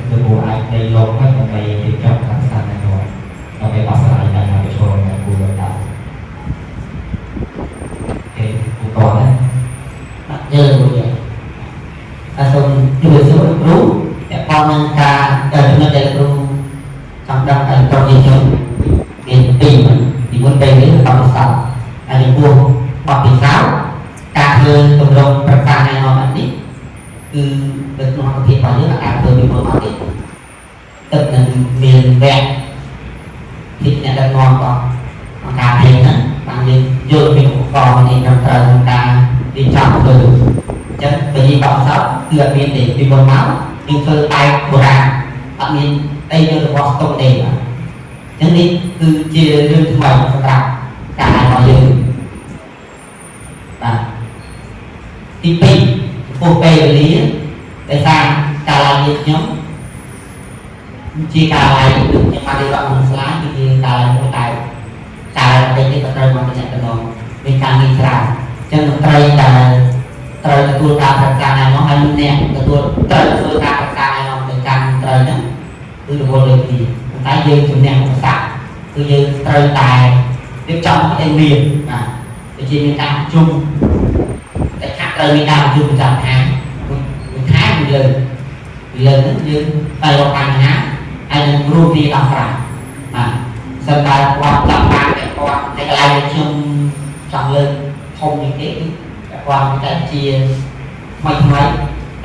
លោកអាចនៃលោកហ្នឹងដើម្បីរៀបចំការសាស្ត្រណែនាំដើម្បីដោះស្រាយបញ្ហាប្រឈមដែលគួរដាក់គេឧទាហរណ៍ណាយើងសូមជួយសួរគ្រូតែផងនឹងការចំណុចដែលគ្រូចង់ដឹងតែក្រុមយើងមានពីមុនពេលនេះបបិសោហើយចំពោះបបិសោការធ្វើទម្រង់ប្រកាសណែនាំនេះគឺនៅក្នុងអង្គភាពរបស់យើងអាចធ្វើពីមុនមកទៀតទឹកនឹងមានវគ្គពីអ្នកដឹកនាំក៏អង្គការនេះហ្នឹងបានយើងយកពីឧបករណ៍នេះត្រឹមត្រូវក្នុងការរៀបចំធ្វើអញ្ចឹងវិធីបបិសោគឺអត់មានទេពីមុនមកយើងធ្វើបែបបុរាណអត់មានអីយករបស់ស្តុកទេបាទអញ្ចឹងនេះគឺជារឿងថ្មីសម្រាប់ការរបស់យើងបាទទី2ពោះពេលវេលាដែលសារការឡើងនេះខ្ញុំជាការឡើងខ្ញុំបានរៀបរាប់ក្នុងស្លាយគឺជាការឡើងមួយតែការតែនេះក៏ត្រូវមកតំណងមានការងារច្រើនអញ្ចឹងមន្ត្រីដែលត្រូវទទួលការប្រកាសណែនាំហើយអ្នកទទួលត្រូវធ្វើការប្រកាសណែនាំទៅកាន់ត្រូវហ្នឹងគឺរវល់លើទីតែយើងជំនះឧបសគ្គគឺយើងត្រូវតែរៀបចំឲ្យមានបាទដូចជាមានការប្រជុំតែខាត់ត្រូវមានការប្រជុំប្រចាំខែមួយខែពីលើហ្នឹងយើងតែរកបញ្ហាហើយនឹងរួមគ្នាដោះស្រាយបាទសិនតែគាត់ចាប់បានតែគាត់តែកន្លែងដែលខ្ញុំចង់លើកធំនេះទេគឺគាត់តែជាថ្មី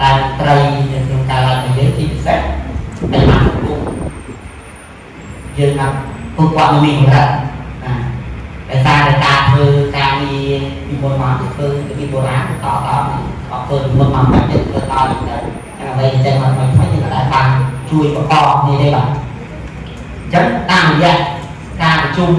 តែត្រីនៅក្នុងការឡើងរបស់យើងជាពិសេសតែមកពួកយើងថាពួកគាត់មានកម្រិតតែសារតែការធ្វើការងារពីមុនមកធ្វើពីបុរាណតអត់ធ្វើពីមុនមកបាច់ទៅធ្វើតទៅអ្វីចេះមកថ្មីយើងក៏បានជួយបន្តនេះទេបាទអញ្ចឹងតាមរយៈការប្រជុំ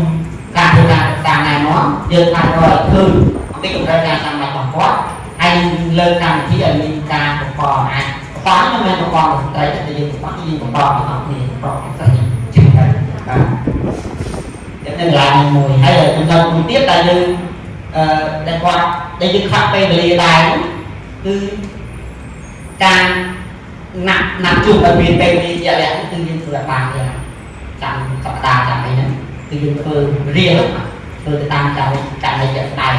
ការធ្វើការសិក្សាណែនាំយើងអាចរកឃើញអំពីកម្រិតការចាំបាច់របស់គាត់ហើយលើកម្មវិធីឲ្យមានការបង្កអាចបង្កនេះមិនមែនបង្កស្ត្រីតែយើងបង្កយើងបង្កទាំងអស់គ្នាប្រកបស្រីជាទៅបាទនឹងឡើងមួយហើយចំណុចមួយទៀតដែលយើងដែលគាត់ដែលយើងខាត់ពេលវេលាដែរគឺការណាត់ជួបឲ្យមានពេលវេលាជាក់លាក់គឺយើងធ្វើបានទេចាំសប្តាហ៍ចាំអីហ្នឹងគឺយើងធ្វើរៀលធ្វើទៅតាមចាំនៃជាក់ស្ដែង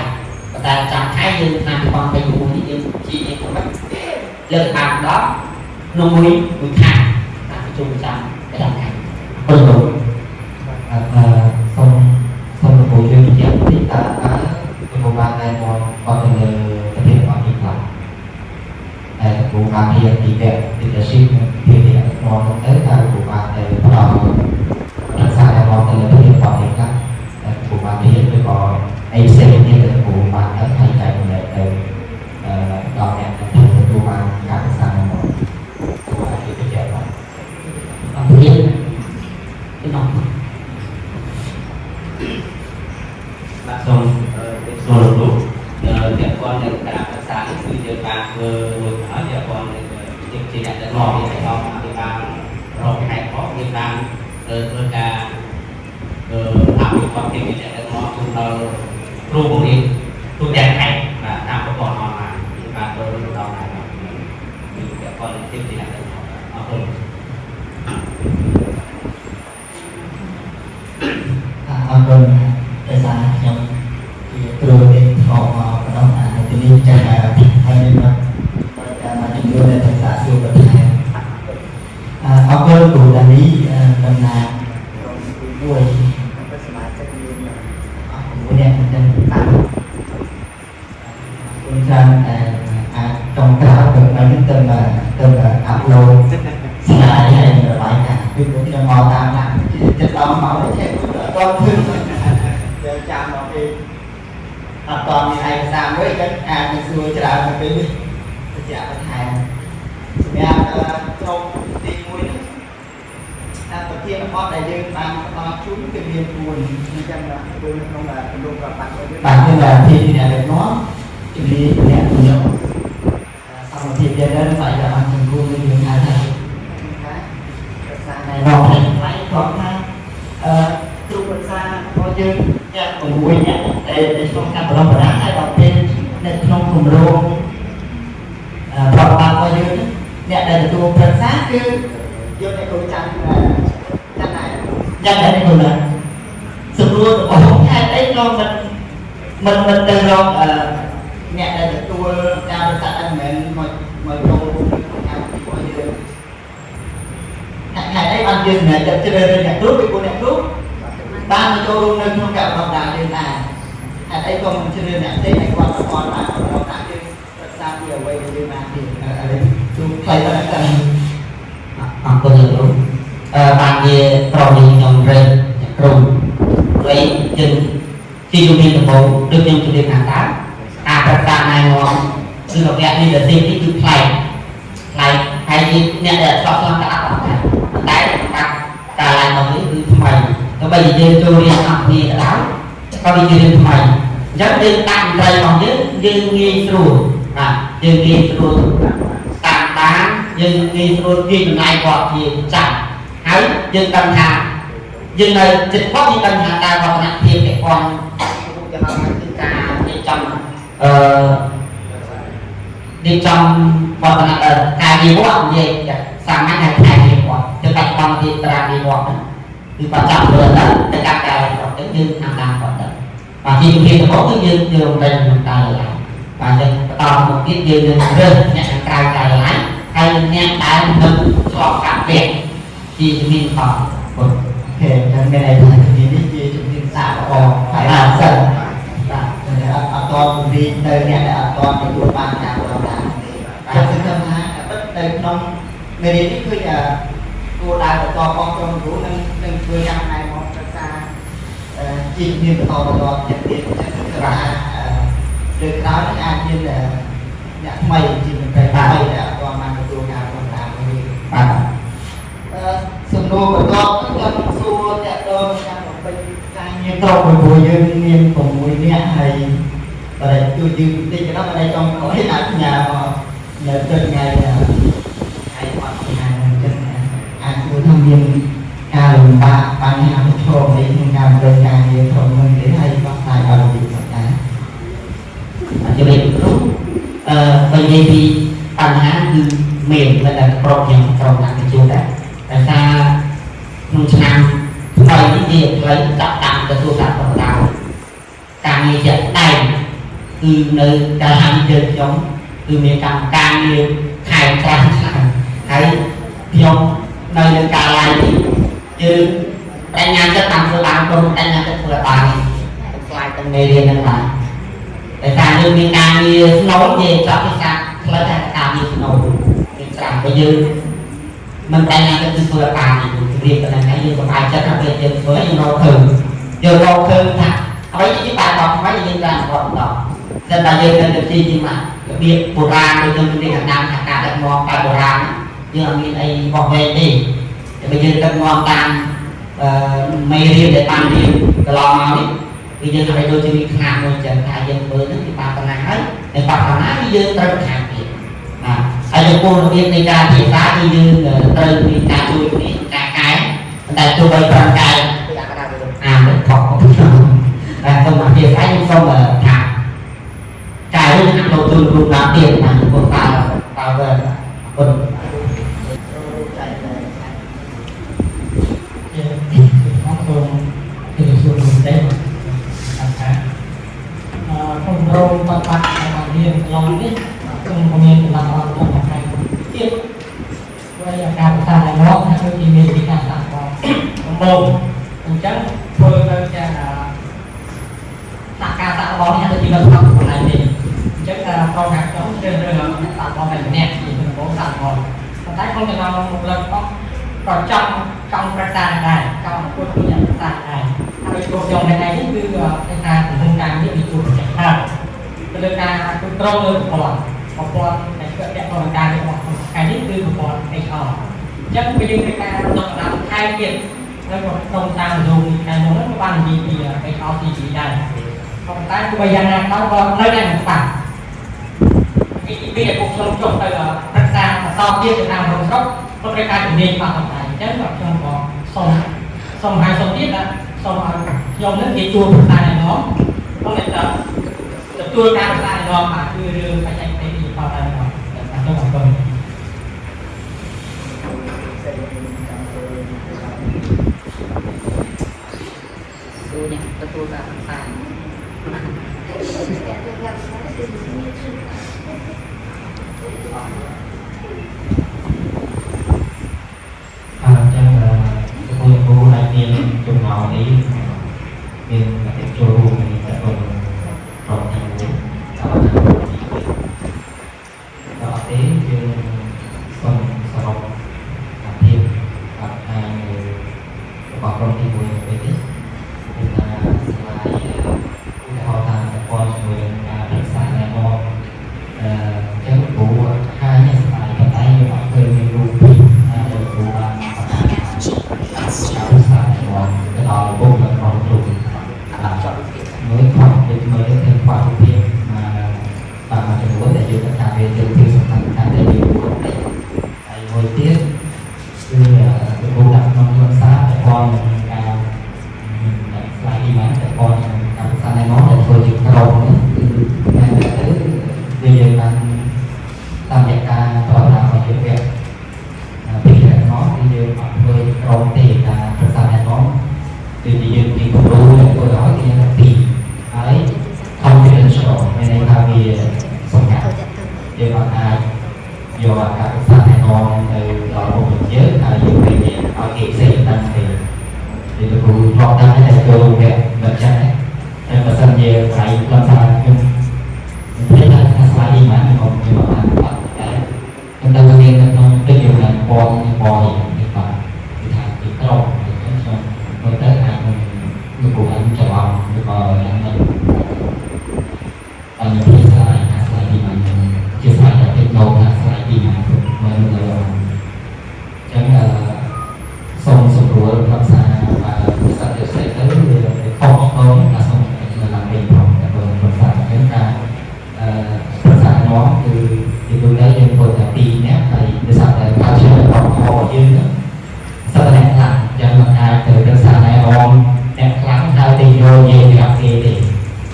បើ តែចាំខែយើងតាមពីបងទៅមួយនេះយើងជីនេះក៏មិនលើកបានដល់ក្នុងមួយខែតាមប្រជុំចាំតែដល់ខែប៉ុណ្ណឹងសូមលោកគ្រូជួយបញ្ជាក់បន្តិចតើគ្រូបានណែនាំគាត់ទៅលើប្រធានបទនេះខ្លះតែគ្រូបានរៀនពីវគ្គ leadership និងពីវគ្គដឹកនាំទៅតើគ្រូបានទៅផ្ដល់ប្រឹក្សាណែនាំទៅលើប្រធានបទនេះខ្លះតែគ្រូបានរៀនឬក៏អីផ្សេងទៀតដែលគ្រូបានទៅថែចែកចំណេះទៅដល់អ្នកដែលទទួលបានការសិក្សាណែនាំគ្រូអាចជួយបញ្ជាក់បានអំពីពីនោះបាទសូមសូមលោកគ្រូពាក់ព័ន្ធនឹងការសិក្សានេះគឺយើងបានធ្វើរួចហើយពាក់ព័ន្ធនឹងជាអ្នកដឹកនាំពីក្នុងអភិបាលរកខេត្តផងយើងបានធ្វើការអភិវឌ្ឍពីអ្នកដឹកនាំជូនដល់គ្រូបង្រៀនទូទាំងខេត្តបាទតាមប្រព័ន្ធអនឡាញយើងបានធ្វើរួចដល់ហើយគឺពាក់ព័ន្ធនឹងជាអ្នកដឹកនាំអរគុណអរគុណដោយសារខ្ញុំជាគ្រូនេះមកបណ្ដុះអាទីនេះចាស់ហើយមកការមកជំនួយដល់សិក្សាសួរបន្ថែមអរគុណគ្រូដានីដំណាងមួយសមាជិកមានអរគុណអ្នកទាំង5គុណច្រើនតែអាចចុងក្រោយទៅនៅនឹងទៅអាប់ឡូតស្លាយហើយរបាយការណ៍គឺខ្ញុំមកតាមណាចិត្តដល់មកចេះដល់ឃើញយើងចាំមកពីអត់តមានឯកសារមួយក៏អាចនឹងសួរច្រើនទៅពេលនេះបញ្ជាក់បន្ថែមសម្រាប់ក្រុមទី1នេះប្រធានបទដែលយើងបានផ្ដល់ជូនគឺមាន4អញ្ចឹងគឺក្នុងគម្រោងប្របាត់បាទគឺទីអ្នកដឹកនាំជំនាញអ្នកជំនាញសមត្ថភាពយើងនឹងបាយបានចំនួនយើងហៅថាប្រសាណែនាំផ្នែកខ្លៃគាត់ថាគ្រូប្រឹក្សារបស់យើងអ្នក6អ្នកដែលក្នុងការបណ្ដុះបណ្ដាលហើយដល់ពេលនៅក្នុងគម្រោងប្រតិបត្តិរបស់យើងអ្នកដែលទទួលប្រឹក្សាគឺយកអ្នកគ្រូចាំដែរយ៉ាងណាគ្រូណាសម្រួលរបស់ខេត្តអីក៏មិនទៅរកអ្នកដែលទទួលការប្រឹក្សាមិនមែនមកចូលក្នុងការពីរបស់យើងខេត្តអីបានយើងសម្រាប់ចិត្តជ្រើសរើសអ្នកគ្រូពីពួកអ្នកគ្រូបានមកចូលរួមនៅក្នុងការបណ្ដុះបណ្ដាលយើងដែរហេតុអីក៏មិនជ្រើសអ្នកផ្សេងឲ្យគាត់ប្រព័ន្ធបានបណ្ដុះបណ្ដាលយើងប្រឹក្សាពីអ្វីដែលយើងបានទៀតឥឡូវទូខ្លីទៅតែអរគុណលោកគ្រូបានជាប្រវត្តិខ្ញុំរែកគ្រូវិញយើងជាជំនាញដំបូងដូចខ្ញុំជម្រាបខាងដើមការប្រឹក្សាណែនាំគឺរយៈនេះដែលទីនេះគឺផ្លែហើយអ្នកដែលស្បស្លាប់ក៏អត់ដែរតែការឡើងមកនេះគឺថ្មីទោះបីជាយើងចូលរៀនអភិបាលដល់ក៏វាជារឿងថ្មីអញ្ចឹងយើងដាក់មន្ត្រីរបស់យើងងាយស្រួលបាទយើងងាយស្រួលតាមបានយើងងាយស្រួលគេចំណាយគាត់ជាចាស់ហើយយើងដឹងថាយើងនៅចិត្តគាត់យើងដឹងថាការវឌ្ឍនភាពឯគាត់យ៉ាងណាគឺការរៀបចំរៀបចំវឌ្ឍនការវិវត្តនិយាយសាមញ្ញថាខែវិវត្តទៅបច្ចុប្បន្នទីតារាងវិវត្តគឺបច្ចុប្បន្នទៅកាត់ការទៅយើងតាមតាមគាត់ទៅបាទជាជំនាញដំបូងគឺយើងតែនឹងការឡើងបាទយើងបន្តមកទៀតយើងរើសអ្នកខាងក្រៅការឡើងហើយអ្នកដែលមិនឆ្លងកាត់វគ្គជាជំនាញផងអូខេហើយមានឯកសារជំនាញនេះជាជំនាញសាកល្អហើយបានសិនបាទអត់តរីកទៅអ្នកដែលអត់តទទួលបានការបណ្ដុះបណ្ដាលទេបាទគឺថាពិតនៅក្នុងមេរៀននេះគឺគួរដើរបន្តបងប្អូនគ្រូនឹងធ្វើយ៉ាងណែមកសិក្សាជាជំនាញបន្តទៀតទៀតចឹងគឺថាលើក្រោយនេះអាចមានអ្នកថ្មីជាមន្ត្រីថ្មីដែលអត់បានទទួលការបណ្ដុះបណ្ដាលនេះបាទសំណួរបន្តខ្ញុំសួរតើតើការបំពេញការងារក្រុមរបស់យើងមាន6នាក់ហើយបើជួយយើងបន្តិចក៏ដល់ចង់ឲ្យអាចផ្ញើមកនៅទៅថ្ងៃអត់ថ្ងៃចឹងអាចធ្វើថាមានការលំបាកបញ្ហាប្រឈមនៃក្នុងការធ្វើការងារក្រុមនឹងទេហើយបោះស្រាយដល់វិធីសាស្ត្រជំរាបគ្រូបើនិយាយពីបញ្ហាគឺមានតែក្រុមយ៉ាងក្រុមណាទៅជួបដែរតែថាក្នុងឆ្នាំថ្មីនេះវាផ្លូវចាប់តាមទទួលការបណ្ដៅការងារជាក់ស្ដែង គឺនៅការហាមយើងខ្ញុំគឺមានកម្មការងារខែច្រើនហើយខ្ញុំនៅនឹងការឡាយនេះយើងបញ្ញាចិត្តតាមធ្វើបានព្រមបញ្ញាចិត្តធ្វើបានខ្លាយទៅមេរៀនហ្នឹងបាទតែការយើងមានការងារស្នូលយើងចាប់ពីការផ្លូវតែការងារស្នូលមានច្រើនបើយើងមិនបញ្ញាចិត្តធ្វើបានជំរាបទៅហ្នឹងយើងសប្បាយចិត្តថាពេលយើងធ្វើយើងរកឃើញយើងរកឃើញថាអ្វីជាបានដល់ថ្មីយើងបានរកដល់តែតែយើងនៅទៅទីមករបៀបបុរាណដូចយើងមានកណ្ដាលថាការដឹកនាំបែបបុរាណយើងអត់មានអីបោះវែងទេតែបើយើងដឹកនាំតាមមេរៀនដែលបានរៀនកន្លងមកនេះគឺយើងឲ្យដូចជាមានខ្នាតមួយចឹងថាយើងធ្វើនឹងពីបានប៉ុណ្ណាហើយតែបាត់ប៉ុណ្ណាគឺយើងត្រូវបន្ថែមទៀតបាទហើយចំពោះរបៀបនៃការភាសាគឺយើងត្រូវមានការជួយគ្នាការកែតែទោះបីប្រឹងកែគឺអានទៅខុសតែសូមអធិស្ឋានខ្ញុំសូមថាការរឿងអាប់ឡូតជូនគ្រូតាមទៀតណាពុទ្ធតាតើពុទ្ធអរគុណគឺសួរលោកទេថាខ្ញុំរងបាត់របស់រៀនកន្លងនេះខ្ញុំមានចំណាប់អារម្មណ៍ក្នុងថ្ងៃទៀតដោយការប្រសាទរបស់ថាដូចជាមានវិការសាស្ត្ររបស់ដំបូងអញ្ចឹងធ្វើទៅចាដាក់ការសាក់របស់នេះទៅជានៅក្នុងខ្លួនឯងទេអញ្ចឹងថាប្រកាសខ្ញុំជ្រើសរើសសាក់របស់តែម្នាក់ជាដំបូងសាក់របស់ប៉ុន្តែក្នុងចំណោមមកលើកអស់ក៏ចង់ប្រកាសដែរចង់พูดคุยอย่างប្រកាសដែរហើយចូលក្នុងថ្ងៃនេះគឺគេថាកំពុងការនេះវាជួបប្រទះហើយទៅលើការគ្រប់គ្រងលើប្រព័ន្ធដែលធ្វើតកតការរបស់ថ្ងៃនេះគឺប្រព័ន្ធ HR អញ្ចឹងពេលយើងធ្វើការដំណើរខែទៀតនៅក្នុងតាមរយៈខែនោះក៏បាននិយាយពី HR CG ដែរប៉ុន្តែទោះបីយ៉ាងណាក៏នៅតែមិនបាក់ពីពួកខ្ញុំចុះទៅប្រឹក្សាបន្តទៀតទៅតាមក្នុងស្រុកក៏ត្រូវការជំនាញបាទតែអញ្ចឹងខ្ញុំក៏សូមឲ្យសូមទៀតណាសូមឲ្យខ្ញុំនឹងនិយាយជួបប្រសាណឯណោះក្នុងតែទទួលការប្រសាណឯណោះបាទគឺរឿងបច្ចេកទេសទីផលតែណោះខ្ញុំអរគុណดูเนี่ยประตูแบบต่างចឹងពួកគ្រូដែលមានចំណងនេះមានតែចូលរួមในតែคนប្រតិបត្តិដល់ទេយើងសូមសរុបអាភិបអត់ហើយរបស់ក្រុមទី1ទៅនេះគឺថាស្លាយឧទាហរណ៍តាមប្រព័ន្ធជាមួយការរក្សាណែនាំចឹងគ្រូហើយនេះស្លាយប៉ុន្តែយើងអត់ឃើញមានរូបភាពដែលគ្រូបានបង្ហាញការរក្សាណែនាំទៅដល់ពុកនិងក្រុមគ្រូមួយផងដូចមើលទៅឃើញខ្វះរូបភាពតាមចំនួនដែលយើងថាវាជាភាពសំខាន់ដែលយើងគួរតែហើយមួយទៀតគឺគ្រូដាក់ក្នុងខ្លឹមសារតែព័ន្ធនឹងការស្លាយទីបានតែព័ន្ធនឹងការរក្សាណែនាំដែលធ្វើជាក្រុមនេះគឺតែទៅយើងបានតាមរយៈការប្រតិបត្តិរបស់យើងពីរកនោះគឺយើងអត់ធ្វើក្រុមទេការរក្សាណែនាំគឺយើងទីគ្រូដែលធ្វើឲ្យគេថាពីហើយ confidential មានន័យថាវាសម្ងាត់យើងអាចយកការរក្សាណែនាំទៅដល់មុខយើងហើយយើងទៅឲ្យគេផ្សេងដឹងទេthì tôi cũng học ra cái này cơ việc vật chất này em có sân về phải làm sao nhưng thấy là slide đi mà không nhưng mà làm cái em đâu có nghe được không cái điều là bò gì thì phải thì thằng thì cái đầu rồi tới hai người của anh cho ông được anh mình anh thấy slide đi mà chưa phải là cái đầu là slide đi mà mình là chẳng là xong xong rồi làm sao và sao để sẽ tới không hơn là xong làm mình không là còn phải chúng ta phải nó thì tôi lấy em vừa là pi nét này để sao để ta chơi còn họ chứ sao để làm cho mình ai từ cái sao này on em lắng hai tiền rồi về thì gặp gì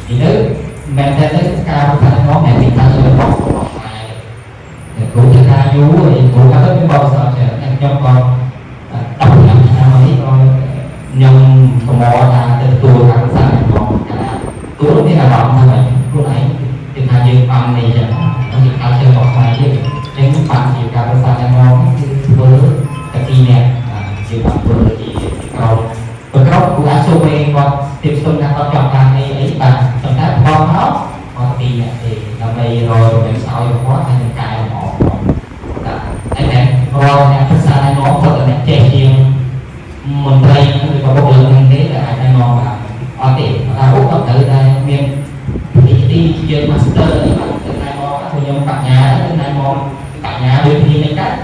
thì nếu mình sẽ lấy cao phải nó mẹ thì ta chơi còn lại cũng cho ta vú thì cũng có cái bao giờ sẽ em cho con đọc làm sao ấy coi nhưng còn mò là từ từ làm sao mà tôi biết là bạn như vậy cô này mình đây có bộ lực kinh tế là ai đang ngon là ở tiền là út có tự đây miền đi chơi master thì bạn tự này ngon các cô nhóm bạn nhà tự này ngon bạn nhà đôi khi mấy cách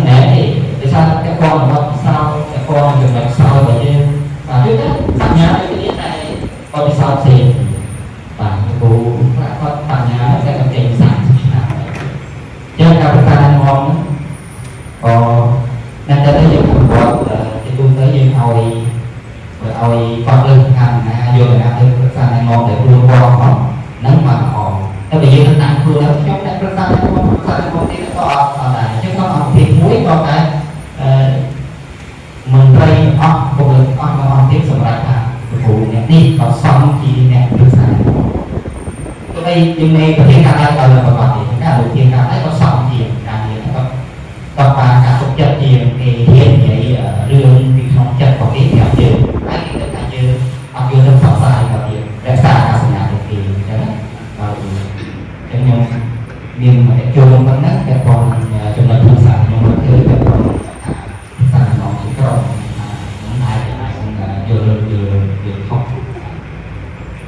để thì tại sao các con mà sao các con dùng làm sao bởi vì và trước hết bạn nhà cái điểm này con đi sau thì và cô là con bạn nhà sẽ cầm tiền sản chơi cao ta đang ngon nên tới đây dùng của thì tôi tới dùng hồi con lưng hàng vô là ăn lưng sang này ngon để luôn qua họ nắng mà họ cái bây giờ nó nặng vừa là trong đấy sang này ngon thì nó có là chứ không ăn thịt muối có cái mình đây một lần ăn tiếp sầm lại là phụ nè đi có xong thì nè được sang cái đây nhưng này có thể cả đây ở là còn thì cả đầu tiên cả đấy có xong thì cả gì nó có ba cả phục chất tiền thì hiện vậy rương thì không chất có cái kiểu gì ai thì tất cả như học vô trong phòng sai và tiền để xa cả sự nào thì đó cho nên nhưng mà cái chung vẫn nát cái con trong lần thông sản nhưng mà cái con sản nó chỉ có những ai cũng vừa không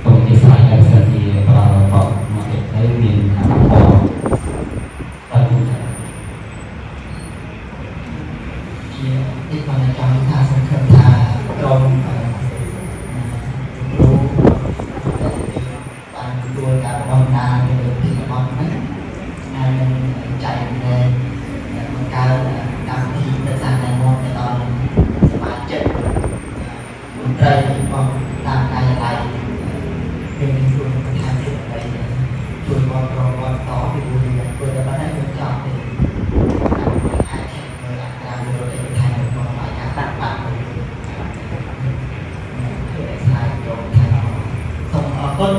còn cái sai là sự thì còn mà cái miền Nam Bộที่คนในจอมทาสังคมทาตรงรู้การดูการบำนาญหรือที่บำนั้นงานใจในการนำทีมประสานในมองในตอนสมาชิกมันใจของตามกายอะไรเป็นส่วนประธานที่อะไรส่วนวันรอวันต่อที่ดูดีเพื่อจะมาได้เป็นจอบเป็นคน